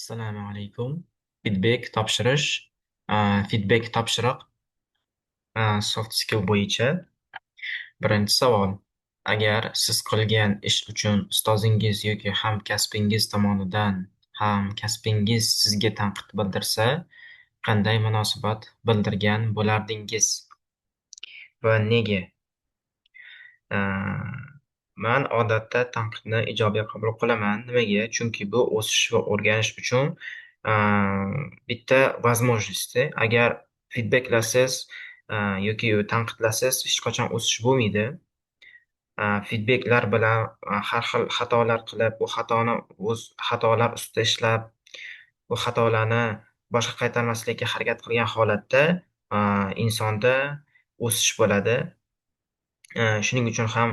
Assalomu alaykum. Feedback topshirish, feedback topshiriq, soft skill bo'yicha. Birinchi savol. Agar siz qilgan ish uchun ustozingiz yoki hamkasbingiz tomonidan hamkasbingiz sizga tanqid bildirsa, qanday munosabat bildirgan bo'lardingiz va nega? Man odatda tanqidni ijobiy qabul qilaman. Nimaga? Chunki bu o'sish va o'rganish uchun bitta возможность. Agar feedbacklasangiz yoki tanqidlasangiz hech qachon o'sish bo'lmaydi. Feedbacklar bilan har xil xatolar qilib, bu xatoni o'z xatolar ustida ishlab, bu xatolarni boshqa qaytarmaslikka harakat qilgan holatda insonda o'sish bo'ladi. Shuning uchun ham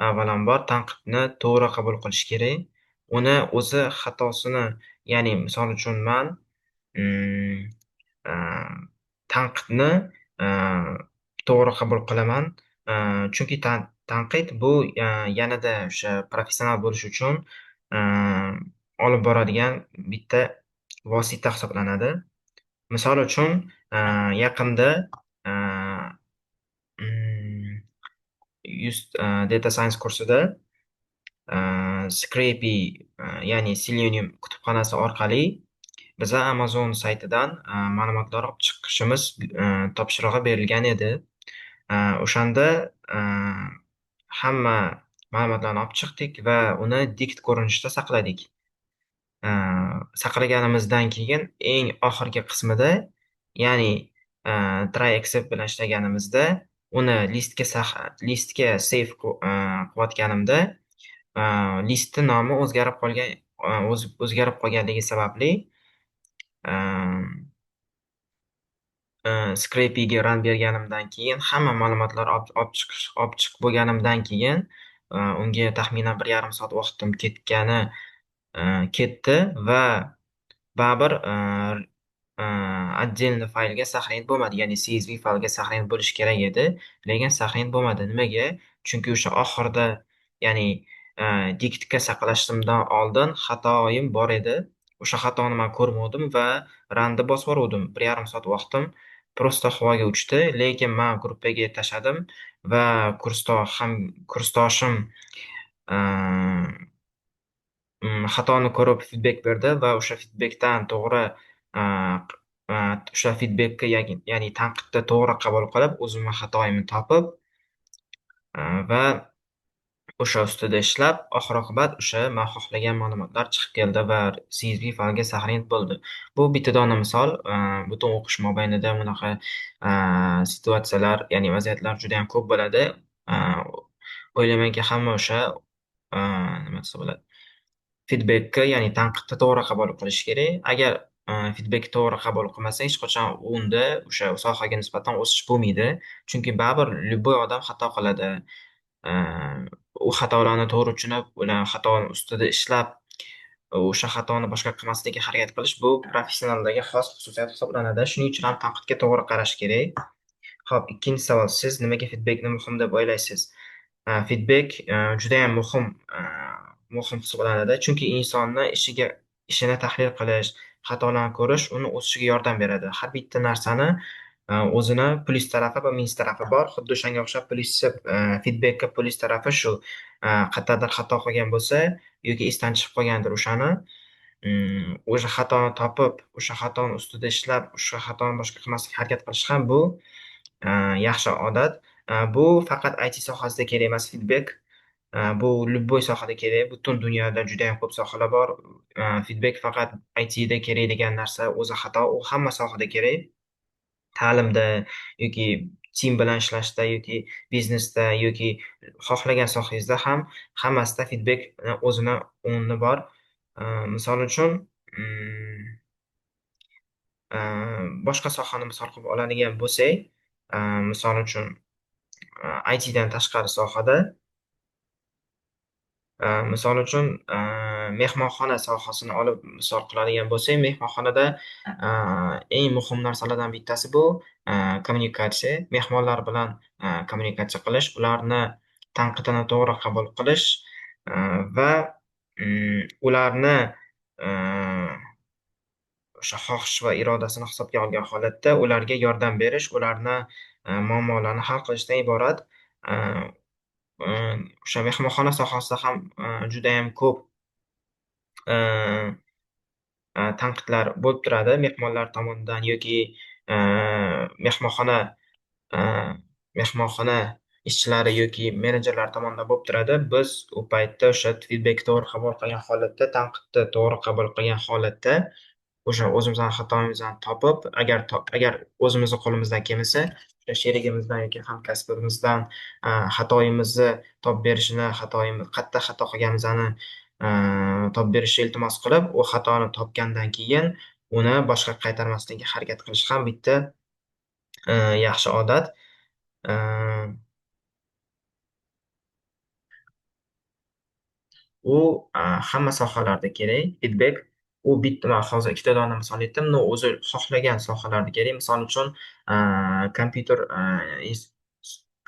avvalambor tanqidni to'g'ri qabul qilish kerak. Uni o'zi xatosini, ya'ni misol uchun man mm, a, tanqidni a, to'g'ri qabul qilaman. Chunki tanqid bu yanada o'sha professional bo'lish uchun a, olib boradigan bitta vosita hisoblanadi. Misol uchun yaqinda a, mm, data science kursida Scrapy, ya'ni Selenium kutubxonasi orqali biza Amazon saytidan ma'lumotlar olib chiqishimiz topshirig'i berilgan edi. O'shanda hamma ma'lumotlarni olib chiqdik va uni dikt ko'rinishda saqladik. Saqlaganimizdan keyin eng oxirgi qismida, ya'ni try accept bilan ishlaganimizda uni listga save qilayotganimda listni nomi o'zgarib qolganligi sababli Scrapy'ga run berganimdan keyin hamma ma'lumotlar olib chiqib bo'lganimdan keyin unga taxminan 1,5 soat vaqtim ketdi va baribir отдельный faylga сохранить bo'lmadi. Ya'ni CSV faylga saqlanib bo'lishi kerak edi, lekin saqlanib bo'lmadi. Nimaga? Chunki o'sha oxirida, ya'ni diktga saqlashimdan oldin xatoyim bor edi. O'sha xatoni man ko'rmadim va runni bosib yubordim. 1,5 soat vaqtim prosta havoga uchdi, lekin man gruppaga tashladim va kursdoshim xatoni ko'rib feedback berdi va o'sha feedbackdan to'g'ri o'sha feedbackka, ya'ni tanqidni to'g'ri qabul qilib, o'zimni xatoyimni topib va o'sha ustida ishlab, oxir-oqibat o'sha man xohlagan ma'lumotlar chiqib keldi va CSV faylga saqlanib bo'ldi. Bu bitta dona misol. Butun o'qish mobaynida bunaqa situatsiyalar, ya'ni vaziyatlar juda ham ko'p bo'ladi. O'ylaymanki, hamma o'sha nima desa bo'ladi? Feedbackka, ya'ni tanqidni to'g'ri qabul qilish kerak. Agar feedbackni to'g'ri qabul qilmasa, hech qachon unda o'sha sohaga nisbatan o'sish bo'lmaydi. Chunki baribir любой odam xato qiladi. U xatolarni to'g'ri tushunib, ular xatoni ustida ishlab, o'sha xatoni boshqa qilmaslikka harakat qilish bu professionallarga xos xususiyat hisoblanadi. Shuning uchun ham tanqidga to'g'ri qarash kerak. Xo'p, ikkinchi savol. Siz nimaga feedbackni muhim deb o'ylaysiz? Feedback juda ham muhim hisoblanadi. Chunki insonni ishini tahlil qilish, xatolarni ko'rish uni o'sishiga yordam beradi. Har bitta narsani o'zini plyus tarafi va minus tarafi bor. Xuddi o'shanga o'xshab feedbackka plyus tarafi shu. Qayerdadir xato qilgan bo'lsa yoki esdan chiqib qolgandir o'shani o'sha xatoni topib, o'sha xatoni ustida ishlab, o'sha xatoni boshqa qilmaslikka harakat qilish ham bu yaxshi odat. Bu faqat IT sohasida kerak emas feedback. Bu любой sohada kerak. Butun dunyoda juda ham ko'p sohalar bor. Feedback faqat ITda kerak degan narsa o'zi xato. U hamma sohada kerak. Ta'limda yoki tim bilan ishlashda yoki biznesda yoki xohlagan sohangizda ham hammasida feedback o'zini o'rni bor. Misol uchun boshqa sohani misol qilib oladigan bo'lsak, misol uchun ITdan tashqari sohada, misol uchun mehmonxona sohasini olib misol qiladigan bo'lsak, mehmonxonada eng muhim narsalardan bittasi bu kommunikatsiya. Mehmonlar bilan kommunikatsiya qilish, ularni tanqidini to'g'ri qabul qilish va ularni o'sha xohish va irodasini hisobga olgan holatda ularga yordam berish, ularni muammolarini hal qilishdan iborat. A, o'sha mehmonxona sohasida ham judayam ko'p a, tanqidlar bo'lib turadi mehmonlar tomonidan yoki a, mehmonxona a, mehmonxona ishchilari yoki menejerlar tomonidan bo'lib turadi. Biz u paytda o'sha feedbackni to'g'ri qabul qilgan holatda, tanqidni to'g'ri qabul qilgan holatda o'sha o'zimizni xatoyimizni topib, agar o'zimizni qo'limizdan kelmasa, o'sha sherigimizdan yoki hamkasbimizdan xatoyimizni topib berishini, qayerda xato qilganimizni topib berishni iltimos qilib, u xatoni topgandan keyin uni boshqa qaytarmaslikka harakat qilish ham bitta yaxshi odat. A U hamma sohalarda kerak. Feedback u bitta man hozir ikkita dona misol aytdim, но o'zi xohlagan sohalarda kerak. Misol uchun, kompyuter,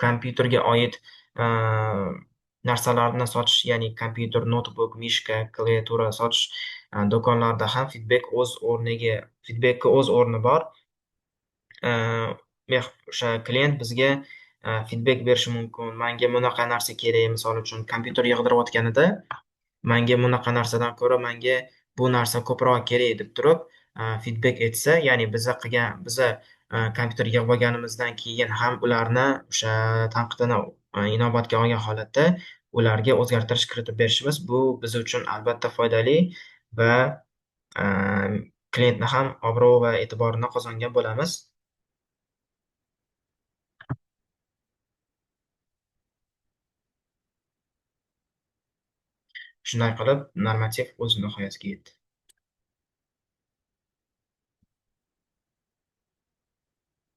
kompyuterga oid a, narsalarni sotish, ya'ni kompyuter, notebook, mishka, klaviatura sotish do'konlarida ham feedbackka o'z o'rni bor. A, o'sha klient bizga feedback berishi mumkin. Menga bunaqa narsa kerak, misol uchun kompyuter yig'dirayotganida manga bunaqa narsadan ko'ra manga bu narsa ko'proq kerak deb turib, feedback etsa, ya'ni biza kompyuter yig'ib olganimizdan keyin ham ularni o'sha tanqidini inobatga olgan holatda ularga o'zgartirish kiritib berishimiz bu biz uchun albatta foydali va a, klientni ham obro' va e'tiborini qozongan bo'lamiz. Shunday qilib, normativ o'z nihoyasiga yetdi.